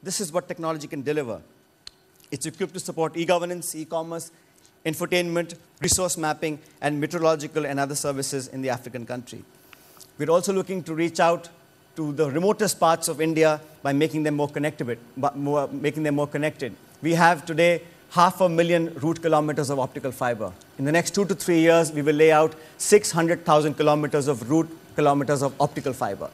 This is what technology can deliver. It's equipped to support e-governance, e-commerce, infotainment, resource mapping, and meteorological and other services in the African country. We're also looking to reach out to the remotest parts of India by making them more connected. We have today 500,000 route kilometers of optical fiber. In the next 2 to 3 years, we will lay out 600,000 kilometers of route kilometers of optical fiber,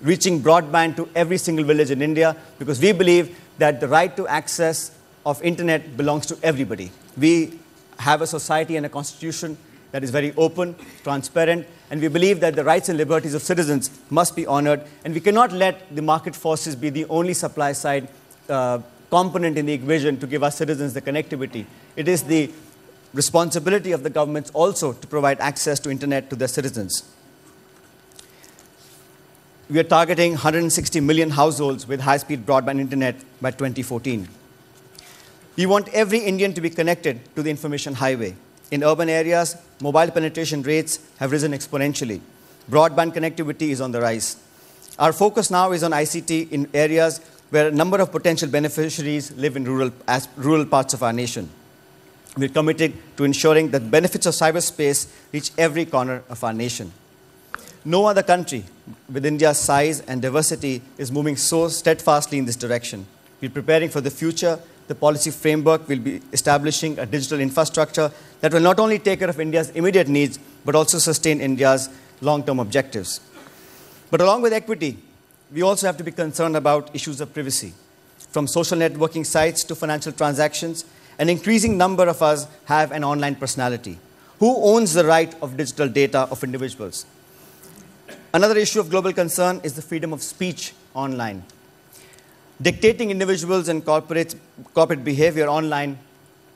reaching broadband to every single village in India, because we believe that the right to access of internet belongs to everybody. We have a society and a constitution that is very open, transparent, and we believe that the rights and liberties of citizens must be honored, and we cannot let the market forces be the only supply side component in the equation to give our citizens the connectivity. It is the responsibility of the governments also to provide access to internet to their citizens. We are targeting 160 million households with high-speed broadband internet by 2014. We want every Indian to be connected to the information highway. In urban areas, mobile penetration rates have risen exponentially. Broadband connectivity is on the rise. Our focus now is on ICT in areas where a number of potential beneficiaries live in rural parts of our nation. We're committed to ensuring that benefits of cyberspace reach every corner of our nation. No other country with India's size and diversity is moving so steadfastly in this direction. We're preparing for the future. The policy framework will be establishing a digital infrastructure that will not only take care of India's immediate needs, but also sustain India's long-term objectives. But along with equity, we also have to be concerned about issues of privacy. From social networking sites to financial transactions, an increasing number of us have an online personality. Who owns the right of digital data of individuals? Another issue of global concern is the freedom of speech online. Dictating individuals and corporate behavior online,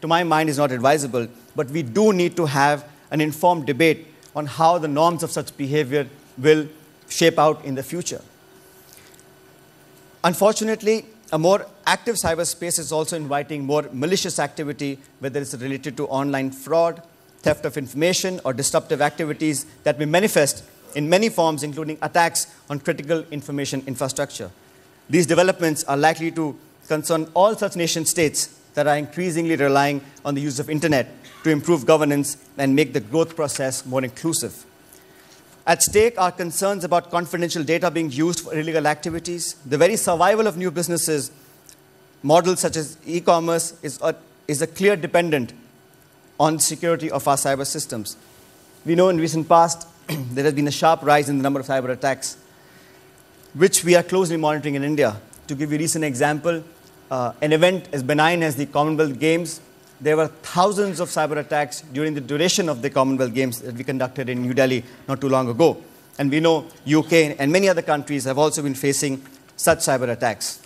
to my mind, is not advisable, but we do need to have an informed debate on how the norms of such behavior will shape out in the future. Unfortunately, a more active cyberspace is also inviting more malicious activity, whether it's related to online fraud, theft of information, or disruptive activities that may manifest in many forms, including attacks on critical information infrastructure. These developments are likely to concern all such nation-states that are increasingly relying on the use of internet to improve governance and make the growth process more inclusive. At stake are concerns about confidential data being used for illegal activities. The very survival of new businesses, models such as e-commerce, is a clear dependent on security of our cyber systems. We know in recent past there has been a sharp rise in the number of cyber attacks, which we are closely monitoring in India. To give you a recent example, an event as benign as the Commonwealth Games, there were thousands of cyber attacks during the duration of the Commonwealth Games that we conducted in New Delhi not too long ago. And we know UK and many other countries have also been facing such cyber attacks.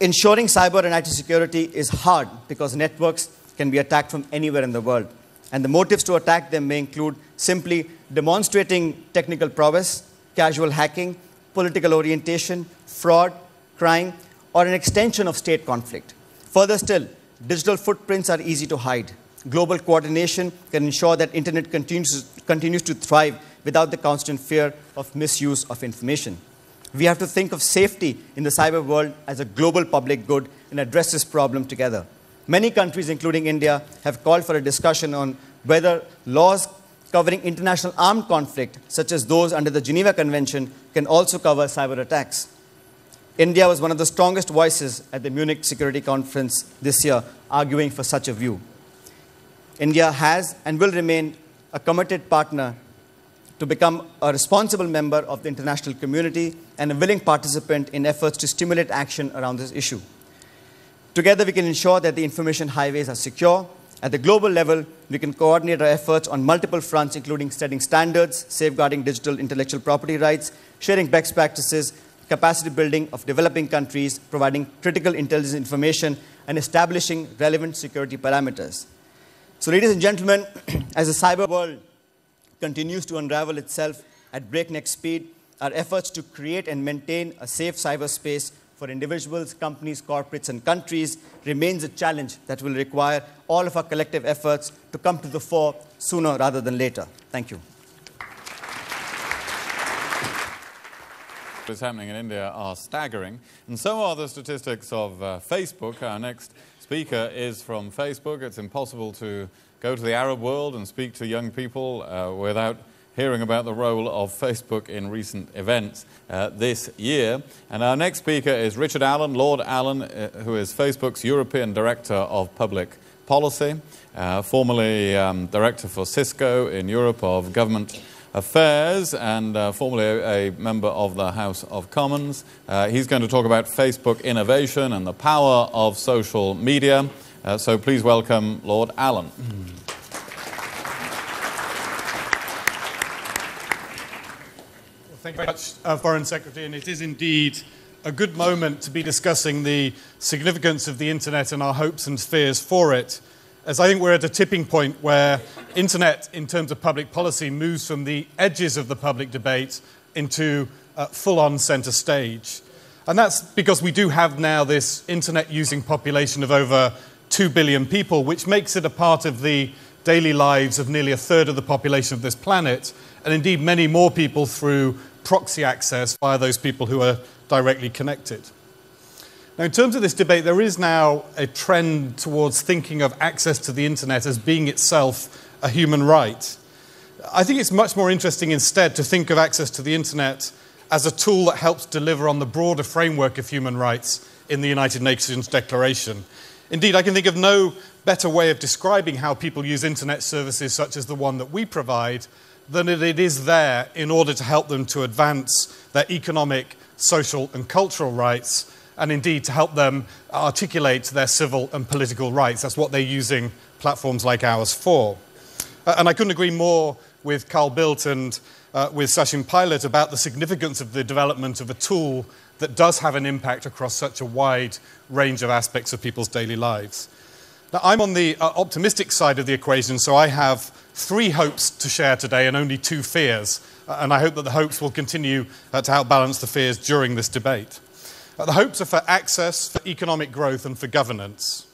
Ensuring cyber and IT security is hard because networks can be attacked from anywhere in the world. And the motives to attack them may include simply demonstrating technical prowess, casual hacking, political orientation, fraud, crime, or an extension of state conflict. Further still, digital footprints are easy to hide. Global coordination can ensure that internet continues to thrive without the constant fear of misuse of information. We have to think of safety in the cyber world as a global public good and address this problem together. Many countries, including India, have called for a discussion on whether laws covering international armed conflict, such as those under the Geneva Convention, can also cover cyber attacks. India was one of the strongest voices at the Munich Security Conference this year, arguing for such a view. India has and will remain a committed partner to become a responsible member of the international community and a willing participant in efforts to stimulate action around this issue. Together, we can ensure that the information highways are secure. At the global level, we can coordinate our efforts on multiple fronts, including setting standards, safeguarding digital intellectual property rights, sharing best practices, capacity building of developing countries, providing critical intelligence information, and establishing relevant security parameters. So, ladies and gentlemen, as the cyber world continues to unravel itself at breakneck speed, our efforts to create and maintain a safe cyberspace for individuals, companies, corporates, and countries remains a challenge that will require all of our collective efforts to come to the fore sooner rather than later. Thank you. What's happening in India are staggering, and so are the statistics of Facebook. Our next speaker is from Facebook. It's impossible to go to the Arab world and speak to young people without hearing about the role of Facebook in recent events this year. And our next speaker is Richard Allen, Lord Allen, who is Facebook's European Director of Public Policy, formerly Director for Cisco in Europe of Government Affairs, and formerly a member of the House of Commons. He's going to talk about Facebook innovation and the power of social media. So please welcome Lord Allen. Thank you very much, Foreign Secretary, and it is indeed a good moment to be discussing the significance of the Internet and our hopes and fears for it, as I think we're at a tipping point where Internet, in terms of public policy, moves from the edges of the public debate into full-on centre stage. And that's because we do have now this Internet-using population of over 2 billion people, which makes it a part of the daily lives of nearly a third of the population of this planet, and indeed many more people through proxy access via those people who are directly connected. Now, in terms of this debate, there is now a trend towards thinking of access to the internet as being itself a human right. I think it's much more interesting instead to think of access to the internet as a tool that helps deliver on the broader framework of human rights in the United Nations Declaration. Indeed, I can think of no better way of describing how people use internet services such as the one that we provide than that it is there in order to help them to advance their economic, social and cultural rights, and indeed to help them articulate their civil and political rights. That's what they're using platforms like ours for. And I couldn't agree more with Carl Bildt and with Sachin Pilot about the significance of the development of a tool that does have an impact across such a wide range of aspects of people's daily lives. Now, I'm on the optimistic side of the equation, so I have 3 hopes to share today and only 2 fears. And I hope that the hopes will continue to outbalance the fears during this debate. The hopes are for access, for economic growth, and for governance.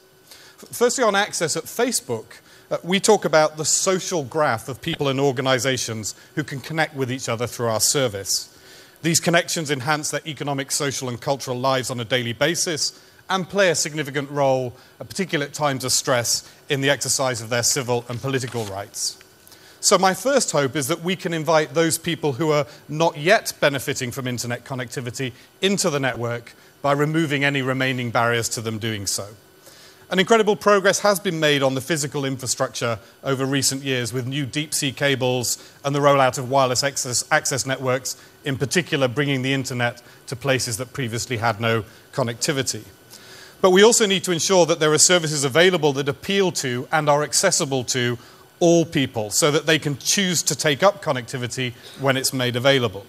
Firstly, on access at Facebook, we talk about the social graph of people and organizations who can connect with each other through our service. These connections enhance their economic, social, and cultural lives on a daily basis and play a significant role, particularly at times of stress, in the exercise of their civil and political rights. So my first hope is that we can invite those people who are not yet benefiting from internet connectivity into the network by removing any remaining barriers to them doing so. And incredible progress has been made on the physical infrastructure over recent years with new deep-sea cables and the rollout of wireless access networks, in particular bringing the internet to places that previously had no connectivity. But we also need to ensure that there are services available that appeal to and are accessible to all people so that they can choose to take up connectivity when it's made available.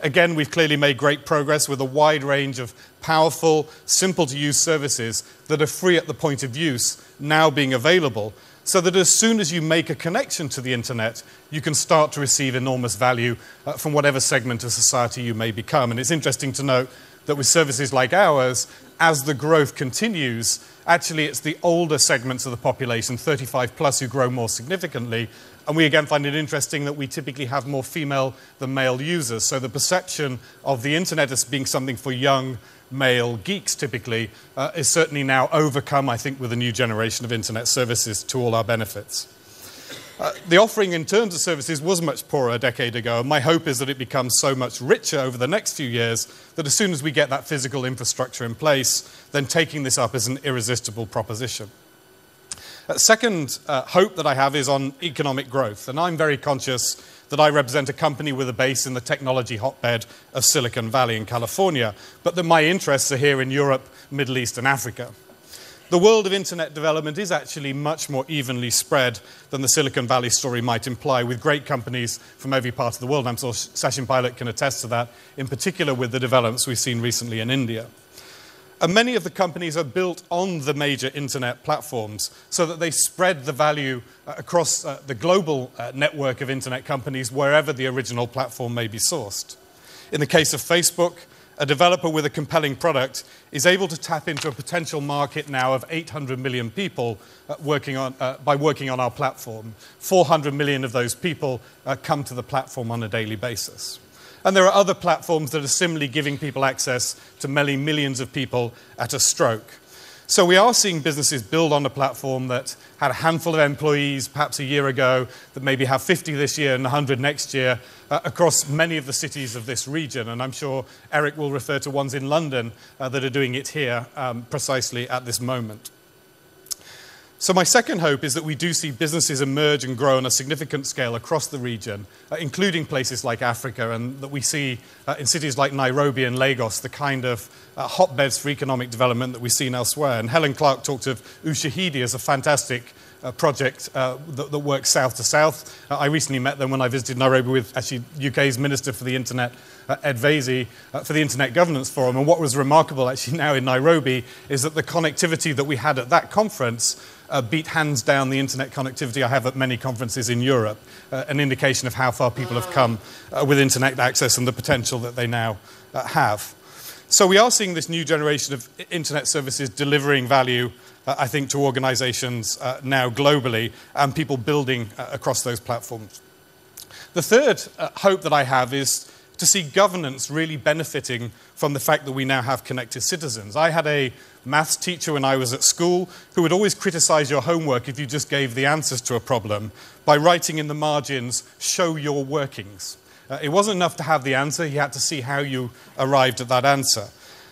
Again, we've clearly made great progress with a wide range of powerful, simple-to-use services that are free at the point of use now being available, so that as soon as you make a connection to the internet, you can start to receive enormous value from whatever segment of society you may become. And it's interesting to note that with services like ours, as the growth continues, actually it's the older segments of the population, 35 plus, who grow more significantly. And we again find it interesting that we typically have more female than male users. So the perception of the internet as being something for young male geeks typically is certainly now overcome, I think, with a new generation of internet services to all our benefits. The offering in terms of services was much poorer a decade ago, and my hope is that it becomes so much richer over the next few years that as soon as we get that physical infrastructure in place, then taking this up is an irresistible proposition. Second hope that I have is on economic growth, and I'm very conscious that I represent a company with a base in the technology hotbed of Silicon Valley in California, but that my interests are here in Europe, Middle East, and Africa. The world of internet development is actually much more evenly spread than the Silicon Valley story might imply, with great companies from every part of the world. I'm sure Sachin Pilot can attest to that, in particular with the developments we've seen recently in India. And many of the companies are built on the major internet platforms so that they spread the value across the global network of internet companies wherever the original platform may be sourced. In the case of Facebook, a developer with a compelling product is able to tap into a potential market now of 800 million people by working on our platform. 400 million of those people come to the platform on a daily basis. And there are other platforms that are similarly giving people access to many millions of people at a stroke. So we are seeing businesses build on a platform that had a handful of employees perhaps a year ago, that maybe have 50 this year and 100 next year, across many of the cities of this region. And I'm sure Eric will refer to ones in London that are doing it here precisely at this moment. So my second hope is that we do see businesses emerge and grow on a significant scale across the region, including places like Africa, and that we see in cities like Nairobi and Lagos the kind of hotbeds for economic development that we've seen elsewhere. And Helen Clark talked of Ushahidi as a fantastic project that works south to south. I recently met them when I visited Nairobi with actually UK's Minister for the Internet, Ed Vaizey, for the Internet Governance Forum. And what was remarkable actually now in Nairobi is that the connectivity that we had at that conference beat hands down the internet connectivity I have at many conferences in Europe, an indication of how far people have come with internet access and the potential that they now have. So we are seeing this new generation of internet services delivering value, I think, to organizations now globally and people building across those platforms. The third hope that I have is to see governance really benefiting from the fact that we now have connected citizens. I had a maths teacher when I was at school who would always criticize your homework if you just gave the answers to a problem by writing in the margins, "show your workings." It wasn't enough to have the answer, he had to see how you arrived at that answer.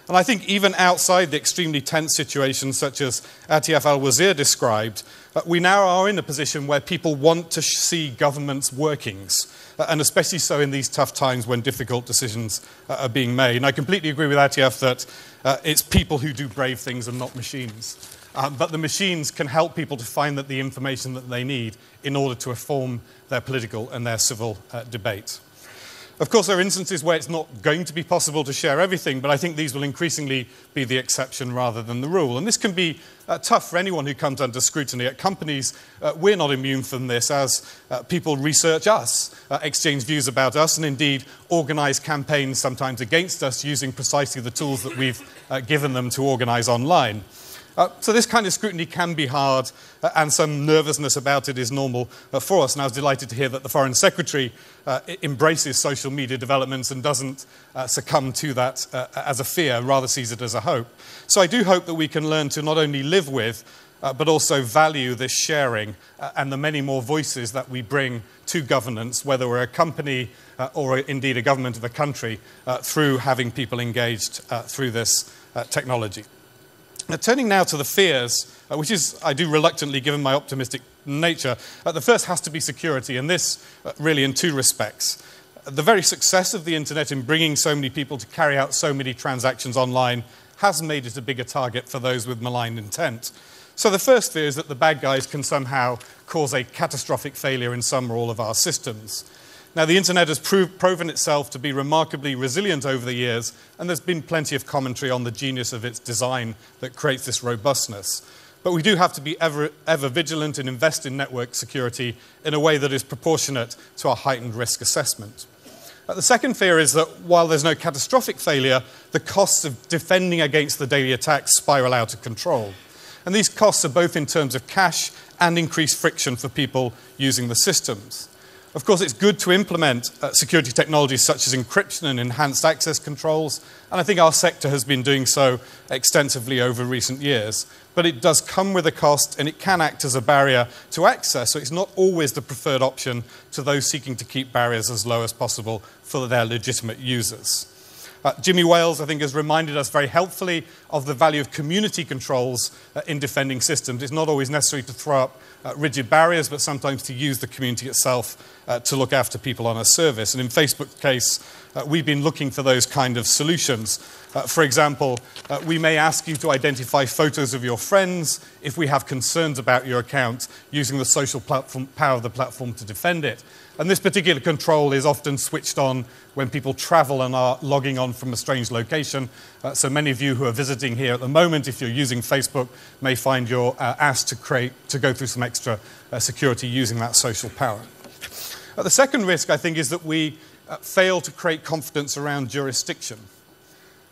And I think even outside the extremely tense situations such as Atiaf Al-Wazir described, we now are in a position where people want to see government's workings, and especially so in these tough times when difficult decisions are being made. And I completely agree with Atiaf that it's people who do brave things and not machines. But the machines can help people to find the information that they need in order to inform their political and their civil debate. Of course, there are instances where it's not going to be possible to share everything, but I think these will increasingly be the exception rather than the rule. And this can be tough for anyone who comes under scrutiny. At companies, we're not immune from this as people research us, exchange views about us, and indeed organize campaigns sometimes against us using precisely the tools that we've given them to organize online. So this kind of scrutiny can be hard, and some nervousness about it is normal for us. And I was delighted to hear that the Foreign Secretary embraces social media developments and doesn't succumb to that as a fear, rather sees it as a hope. So I do hope that we can learn to not only live with, but also value this sharing and the many more voices that we bring to governance, whether we're a company or indeed a government of a country, through having people engaged through this technology. Now, turning now to the fears, which is, I do reluctantly, given my optimistic nature, the first has to be security, and this really in two respects. The very success of the internet in bringing so many people to carry out so many transactions online has made it a bigger target for those with malign intent. So the first fear is that the bad guys can somehow cause a catastrophic failure in some or all of our systems. Now, the internet has proven itself to be remarkably resilient over the years, and there's been plenty of commentary on the genius of its design that creates this robustness. But we do have to be ever vigilant and invest in network security in a way that is proportionate to our heightened risk assessment. The second fear is that while there's no catastrophic failure, the costs of defending against the daily attacks spiral out of control. And these costs are both in terms of cash and increased friction for people using the systems. Of course, it's good to implement security technologies such as encryption and enhanced access controls, and I think our sector has been doing so extensively over recent years. But it does come with a cost, and it can act as a barrier to access, so it's not always the preferred option to those seeking to keep barriers as low as possible for their legitimate users. Jimmy Wales, I think, has reminded us very helpfully of the value of community controls in defending systems. It's not always necessary to throw up rigid barriers, but sometimes to use the community itself to look after people on a service. And in Facebook's case, we've been looking for those kind of solutions. For example, we may ask you to identify photos of your friends if we have concerns about your account, using the social platform, power of the platform to defend it. And this particular control is often switched on when people travel and are logging on from a strange location. So many of you who are visiting here at the moment, if you're using Facebook, may find you're asked to go through some extra security using that social power. The second risk, I think, is that we fail to create confidence around jurisdiction.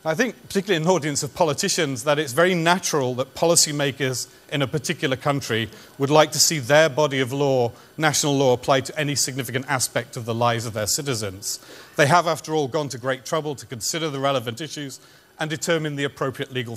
I think, particularly in an audience of politicians, that it's very natural that policymakers in a particular country would like to see their body of law, national law, applied to any significant aspect of the lives of their citizens. They have, after all, gone to great trouble to consider the relevant issues and determine the appropriate legal